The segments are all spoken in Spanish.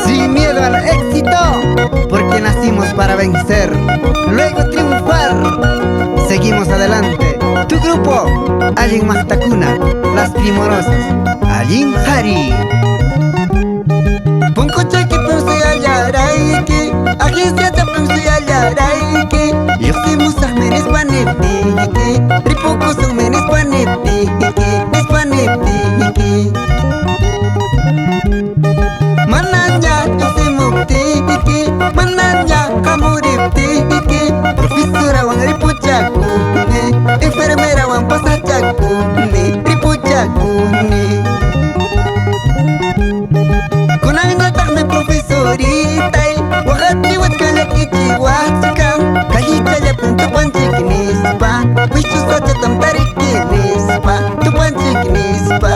Sin miedo al éxito, porque nacimos para vencer, luego triunfar. Seguimos adelante. Tu grupo, Allin Mastakuna, Las Primorosas, Allin Hari. Punko chaki pumsi allaraiki, agencia ta pumsi allaraiki. Yo soy musah menes panepiki, ripoko son menes panepiki, es panepiki. Mananya yo soy muptiki, mananya kamu riptiki. Profesora wang ripujaku, enfermera wang pasajaku, ripujaku ni. Kunangnya tak me profesorita, wakati wat kalak ijiwatka, kahita ya pun tu pancik nispa, wisu saja tam tarik nispa, tu pancik nispa.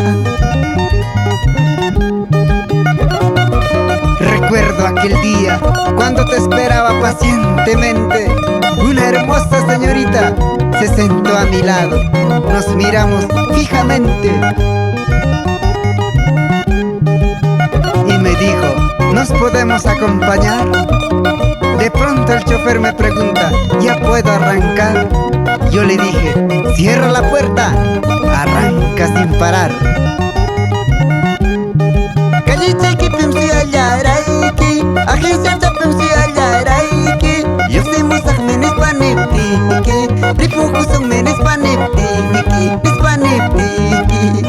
Recuerdo aquel día cuando te esperaba pacientemente. Una hermosa señorita se sentó a mi lado. Nos miramos fijamente y me dijo: ¿nos podemos acompañar? De pronto el chofer me pregunta: ¿ya puedo arrancar? Yo le dije: cierra la puerta, arranca sin parar. Kallichayki pimsi allaraiki, agencia ta pimsi allaraiki. Yo soy musah menes paneptiki, ripuku son menes paneptiki, es paneptiki.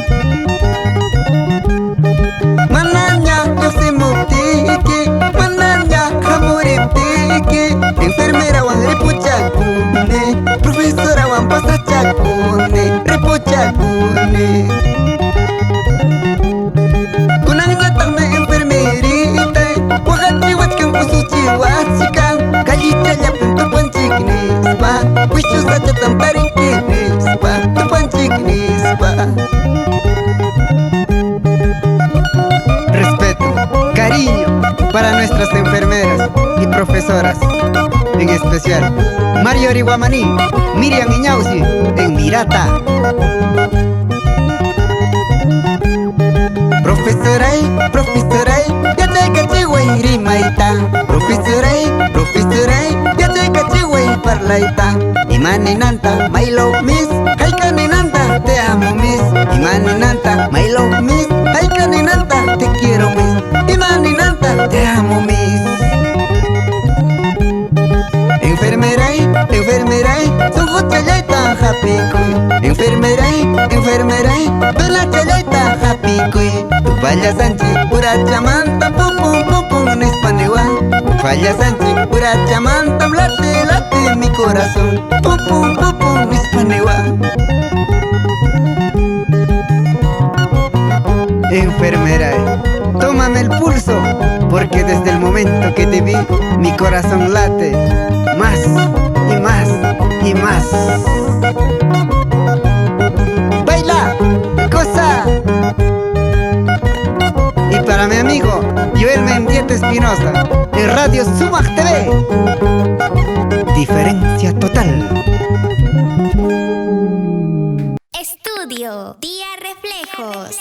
Mananya yo soy muptiki, mananya kamu riptiki. Enfermera wang ripujakune, profesora wang pasajakune, ripujakune. Kunangnya tak me enfermerita, wakati wat kang usuci watsikan. Kalita ya pun tu pancik nispa, wisu saja tam tarik nispa, tu pancik nispa. Respeto, cariño para nuestras enfermeras y profesoras, en especial Mario Riguamaní, Miriam Iñausi, en Mirata. Profesorai, ya te cachiway rimaita. Profesorai, ya te cachiway parlaita. Imaninanta, my love miss, haicaninanta, te amo miss. Imaninanta, my love miss, haicaninanta, te quiero miss. Imaninanta, te amo miss. Enfermerai, son chayayta happy kuy. Enfermerai, bela chayayta happy kuy. Tu falla sanchi, pura chamanta, pupum pupum nispanewa. Tu falla sanchi, pura chamanta, late mi corazón. Pupum pupum nispanewa. Enfermerai, tómame el pulso, porque desde el momento que te vi, mi corazón late más y más y más. Baila, cosa. Y para mi amigo Joel Mendieta Espinosa, en Radio Sumach TV, diferencia total. Estudio Día Reflejos.